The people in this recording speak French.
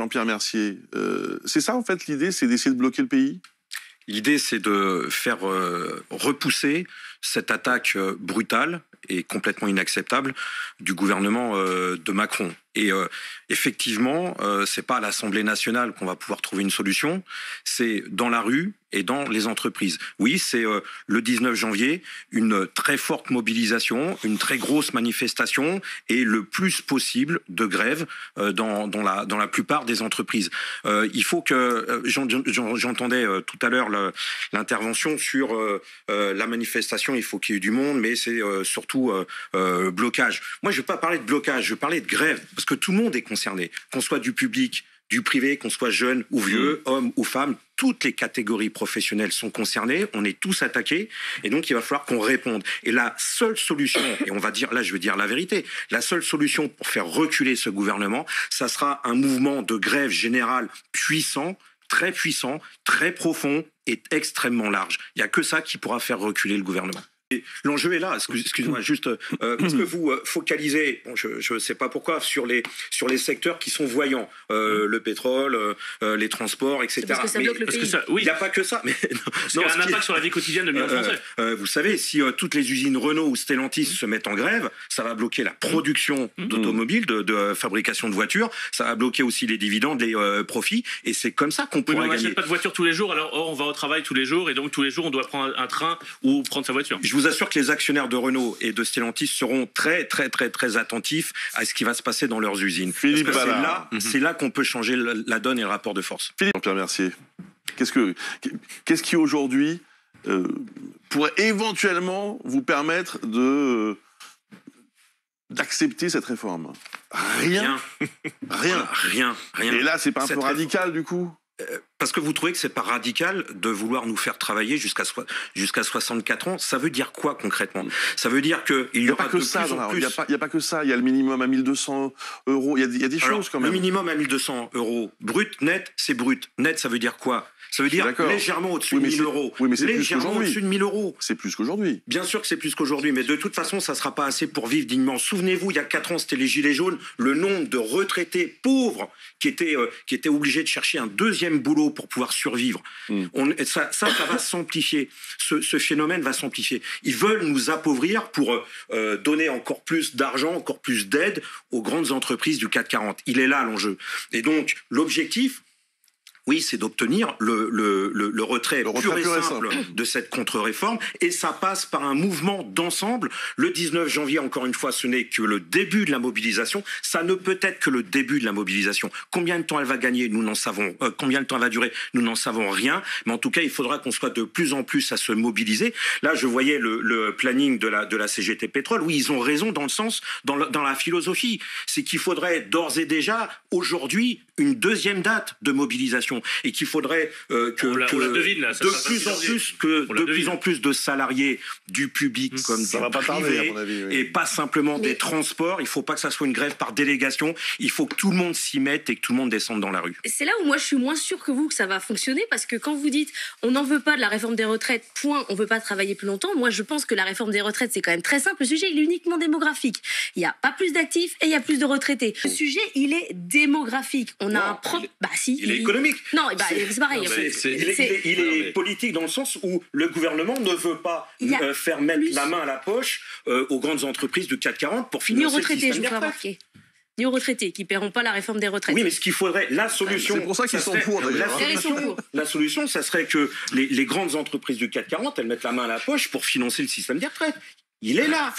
Jean-Pierre Mercier, c'est ça en fait l'idée, c'est d'essayer de bloquer le pays? L'idée, c'est de faire repousser cette attaque brutale et complètement inacceptable du gouvernement de Macron. Et effectivement, c'est pas à l'Assemblée nationale qu'on va pouvoir trouver une solution, c'est dans la rue et dans les entreprises. Oui, c'est le 19 janvier, une très forte mobilisation, une très grosse manifestation et le plus possible de grève dans la plupart des entreprises. Il faut que, j'entendais tout à l'heure l'intervention sur la manifestation, il faut qu'il y ait du monde, mais c'est surtout blocage. Moi, je ne vais pas parler de blocage, je vais parler de grève, parce que tout le monde est concerné, qu'on soit du public, du privé, qu'on soit jeune ou vieux, homme ou femme, toutes les catégories professionnelles sont concernées, on est tous attaqués, et donc il va falloir qu'on réponde. Et la seule solution, et on va dire, là je veux dire la vérité, la seule solution pour faire reculer ce gouvernement, ça sera un mouvement de grève générale puissant, très profond et extrêmement large. Il n'y a que ça qui pourra faire reculer le gouvernement. L'enjeu est là, excusez-moi, juste parce que vous focalisez, bon, je ne sais pas pourquoi, sur les secteurs qui sont voyants, le pétrole, les transports, etc. Parce que ça bloque le pays. Il n'y a pas que ça. Mais parce qu'il y a un impact sur la vie quotidienne de millions de Français. Vous savez, si toutes les usines Renault ou Stellantis se mettent en grève, ça va bloquer la production d'automobiles, de fabrication de voitures, ça va bloquer aussi les dividendes, les profits, et c'est comme ça qu'on pourra gagner. On n'achète pas de voiture tous les jours, alors on va au travail tous les jours, et donc tous les jours on doit prendre un train ou prendre sa voiture. Je vous assure que les actionnaires de Renault et de Stellantis seront très attentifs à ce qui va se passer dans leurs usines. Philippe Parce que c'est là qu'on peut changer la donne et le rapport de force. Jean-Pierre Mercier, qu'est-ce qui aujourd'hui pourrait éventuellement vous permettre d'accepter cette réforme? Rien. Rien. Et là, c'est pas un peu radical du coup? Parce que vous trouvez que c'est pas radical de vouloir nous faire travailler jusqu'à 64 ans. Ça veut dire quoi concrètement? Ça veut dire qu'il y aura de plus en plus... Il n'y a pas que ça. Il y a le minimum à 1 200 €. Il y a des choses quand même. Le minimum à 1 200 €. Brut, net, c'est brut. Net, ça veut dire quoi? Ça veut dire légèrement au-dessus de 1 000 €. Oui, mais c'est légèrement au-dessus de 1 000 €. C'est plus qu'aujourd'hui. Bien sûr que c'est plus qu'aujourd'hui, mais de toute façon, ça ne sera pas assez pour vivre dignement. Souvenez-vous, il y a 4 ans, c'était les Gilets jaunes, le nombre de retraités pauvres qui étaient obligés de chercher un deuxième boulot pour pouvoir survivre. Ça va s'amplifier. Ce phénomène va s'amplifier. Ils veulent nous appauvrir pour donner encore plus d'argent, encore plus d'aide aux grandes entreprises du CAC 40. Il est là l'enjeu. Et donc, l'objectif... Oui, c'est d'obtenir le retrait pur et simple de cette contre-réforme, et ça passe par un mouvement d'ensemble. Le 19 janvier, encore une fois, ce n'est que le début de la mobilisation. Ça ne peut être que le début de la mobilisation. Combien de temps elle va gagner, nous n'en savons. Combien de temps elle va durer, nous n'en savons rien. Mais en tout cas, il faudra qu'on soit de plus en plus à se mobiliser. Là, je voyais le planning de la CGT Pétrole. Oui, ils ont raison dans le sens, dans la philosophie. C'est qu'il faudrait d'ores et déjà, aujourd'hui, une deuxième date de mobilisation. Et qu'il faudrait de plus en plus de salariés du public comme du privé, et pas simplement des transports. Il ne faut pas que ça soit une grève par délégation. Il faut que tout le monde s'y mette et que tout le monde descende dans la rue. C'est là où moi je suis moins sûre que vous que ça va fonctionner, parce que quand vous dites on n'en veut pas de la réforme des retraites, point, on ne veut pas travailler plus longtemps, moi je pense que la réforme des retraites c'est quand même très simple. Le sujet il est uniquement démographique. Il n'y a pas plus d'actifs et il y a plus de retraités. Le sujet il est démographique. On a un propre... Il est économique. Non, c'est pareil. Il est politique dans le sens où le gouvernement ne veut pas faire mettre la main à la poche aux grandes entreprises du CAC 40 pour financer le système des retraites. Ni aux retraités qui ne paieront pas la réforme des retraites. Oui, mais ce qu'il faudrait, la solution... C'est pour ça qu'ils sont pour, d'ailleurs. La solution, ça serait que les grandes entreprises du CAC 40, elles mettent la main à la poche pour financer le système des retraites. Il est là.